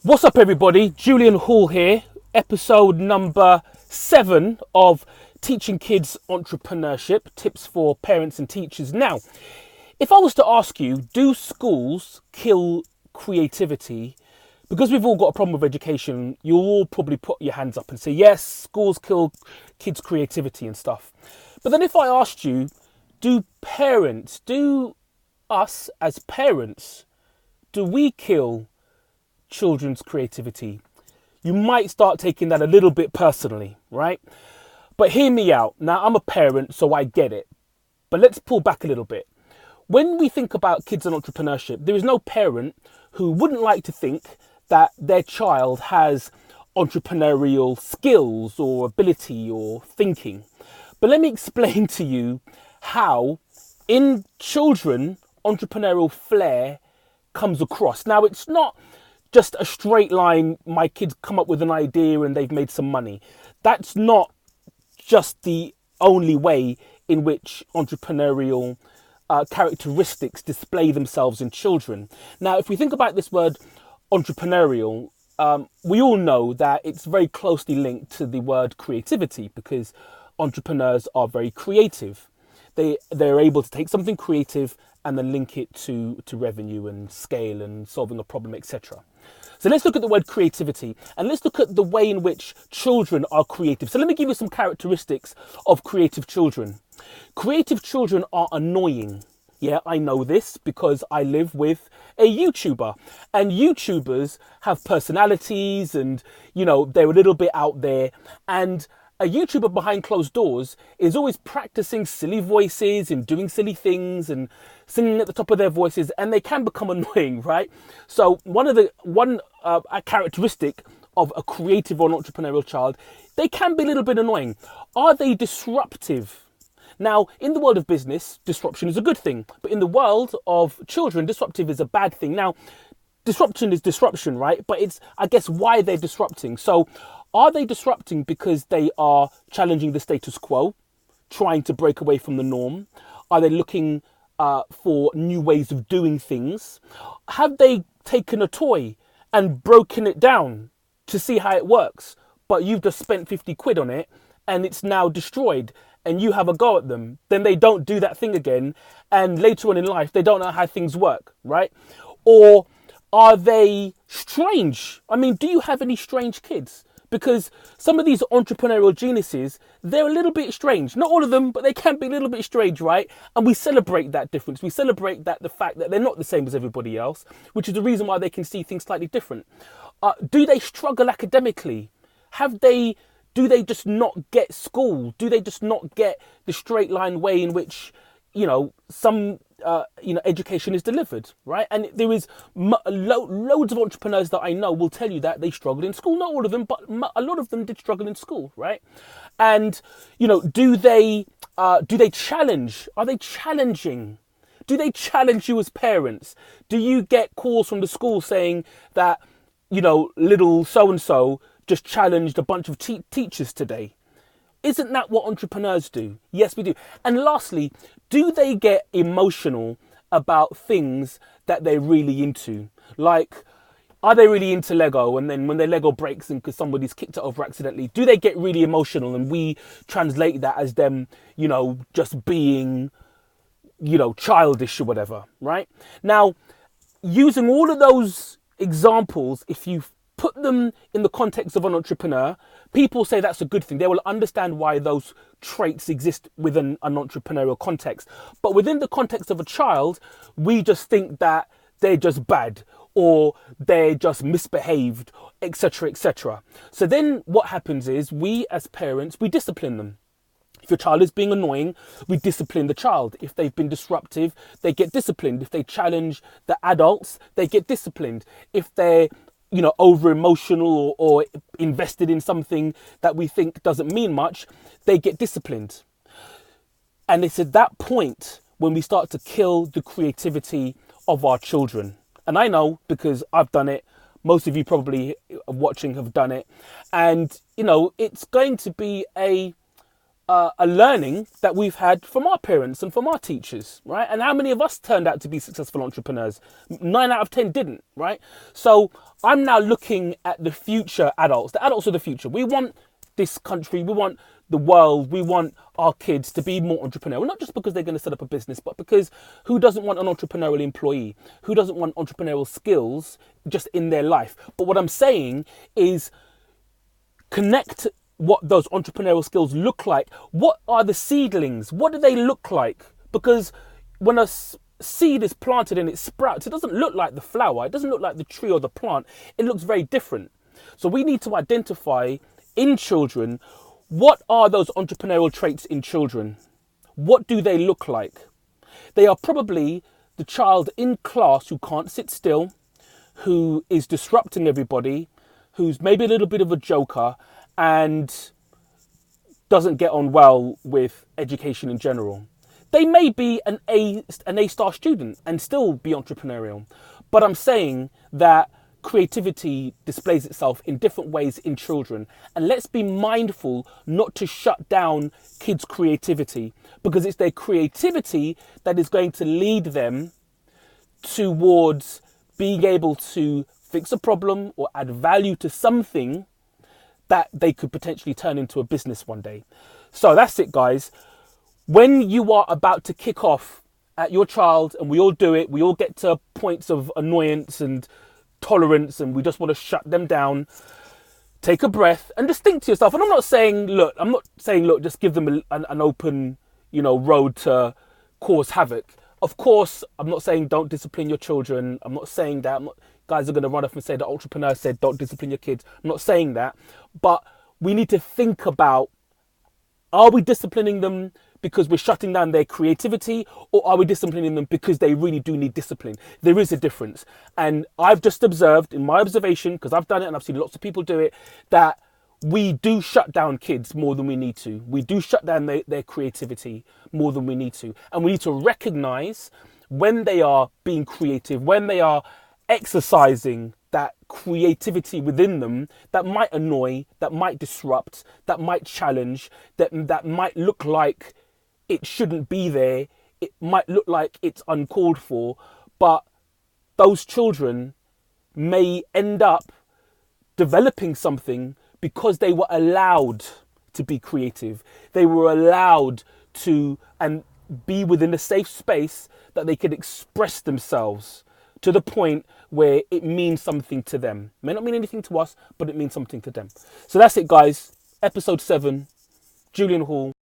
What's up, everybody? Julian Hall here, episode number 7 of Teaching Kids Entrepreneurship, tips for parents and teachers. Now, if I was to ask you, do schools kill creativity? Because we've all got a problem with education, you'll all probably put your hands up and say, yes, schools kill kids' creativity and stuff. But then if I asked you, do us as parents, do we kill children's creativity? You might start taking that a little bit personally, right? But hear me out. Now, I'm a parent, so I get it. But let's pull back a little bit. When we think about kids and entrepreneurship, there is no parent who wouldn't like to think that their child has entrepreneurial skills or ability or thinking. But let me explain to you how in children entrepreneurial flair comes across. Now, it's not just a straight line, my kids come up with an idea and they've made some money. That's not just the only way in which entrepreneurial characteristics display themselves in children. Now, if we think about this word entrepreneurial, we all know that it's very closely linked to the word creativity, because entrepreneurs are very creative. They're able to take something creative and then link it to revenue and scale and solving a problem, etc. So let's look at the word creativity and let's look at the way in which children are creative. So let me give you some characteristics of creative children. Creative children are annoying. Yeah, I know this because I live with a YouTuber, and YouTubers have personalities and, they're a little bit out there, and a YouTuber behind closed doors is always practicing silly voices and doing silly things and singing at the top of their voices, and they can become annoying, right? So a characteristic of a creative or an entrepreneurial child, they can be a little bit annoying. Are they disruptive? Now, in the world of business, disruption is a good thing, but in the world of children, disruptive is a bad thing. Now, disruption is disruption, right? But it's, I guess, why they're disrupting. So are they disrupting because they are challenging the status quo, trying to break away from the norm? Are they looking for new ways of doing things? Have they taken a toy and broken it down to see how it works, but you've just spent 50 quid on it and it's now destroyed and you have a go at them? Then they don't do that thing again, and later on in life they don't know how things work, right? Or are they strange? I mean, do you have any strange kids? Because some of these entrepreneurial geniuses, they're a little bit strange. Not all of them, but they can be a little bit strange, right? And we celebrate that difference. We celebrate the fact that they're not the same as everybody else, which is the reason why they can see things slightly different. Do they struggle academically? Do they just not get school? Do they just not get the straight line way in which, some education is delivered, right? And there is loads of entrepreneurs that I know will tell you that they struggled in school. Not all of them, but a lot of them did struggle in school, right? And do they challenge? Are they challenging? Do they challenge you as parents? Do you get calls from the school saying that little so and so just challenged a bunch of teachers today? Isn't that what entrepreneurs do? Yes, we do. And lastly, do they get emotional about things that they're really into? Like, are they really into Lego? And then when their Lego breaks and because somebody's kicked it over accidentally, do they get really emotional? And we translate that as them, just being, childish or whatever, right? Now, using all of those examples, if you put them in the context of an entrepreneur, people say that's a good thing. They will understand why those traits exist within an entrepreneurial context. But within the context of a child, we just think that they're just bad or they're just misbehaved, etc., etc. So then what happens is we as parents, we discipline them. If your child is being annoying, we discipline the child. If they've been disruptive, they get disciplined. If they challenge the adults, they get disciplined. If they're over emotional or invested in something that we think doesn't mean much, they get disciplined. And it's at that point when we start to kill the creativity of our children. And I know because I've done it. Most of you probably watching have done it. And, it's going to be a a learning that we've had from our parents and from our teachers, right? And how many of us turned out to be successful entrepreneurs? 9 out of 10 didn't, right? So I'm now looking at the future adults. The adults of the future. We want this country, we want the world, we want our kids to be more entrepreneurial. Not just because they're going to set up a business, but because who doesn't want an entrepreneurial employee? Who doesn't want entrepreneurial skills just in their life? But what I'm saying is connect what those entrepreneurial skills look like. What are the seedlings? What do they look like? Because when a seed is planted and it sprouts, it doesn't look like the flower. It doesn't look like the tree or the plant. It looks very different. So we need to identify in children, what are those entrepreneurial traits in children? What do they look like? They are probably the child in class who can't sit still, who is disrupting everybody, who's maybe a little bit of a joker and doesn't get on well with education in general. They may be an A-star student and still be entrepreneurial. But I'm saying that creativity displays itself in different ways in children. And let's be mindful not to shut down kids' creativity, because it's their creativity that is going to lead them towards being able to fix a problem or add value to something that they could potentially turn into a business one day. So that's it, guys. When you are about to kick off at your child, and we all do it, we all get to points of annoyance and tolerance and we just want to shut them down, take a breath and just think to yourself. And I'm not saying, look, just give them an open, road to cause havoc. Of course, I'm not saying don't discipline your children. I'm not saying that. Guys are going to run off and say the entrepreneur said don't discipline your kids. I'm not saying that. But we need to think about, are we disciplining them because we're shutting down their creativity, or are we disciplining them because they really do need discipline? There is a difference. And I've just observed, in my observation, because I've done it and I've seen lots of people do it, that we do shut down kids more than we need to. We do shut down their creativity more than we need to. And we need to recognize when they are being creative, when they are exercising that creativity within them that might annoy, that might disrupt, that might challenge, that might look like it shouldn't be there. It might look like it's uncalled for, but those children may end up developing something because they were allowed to be creative. They were allowed to and be within a safe space that they could express themselves to the point where it means something to them. It may not mean anything to us, but it means something to them. So that's it, guys. Episode 7, Julian Hall.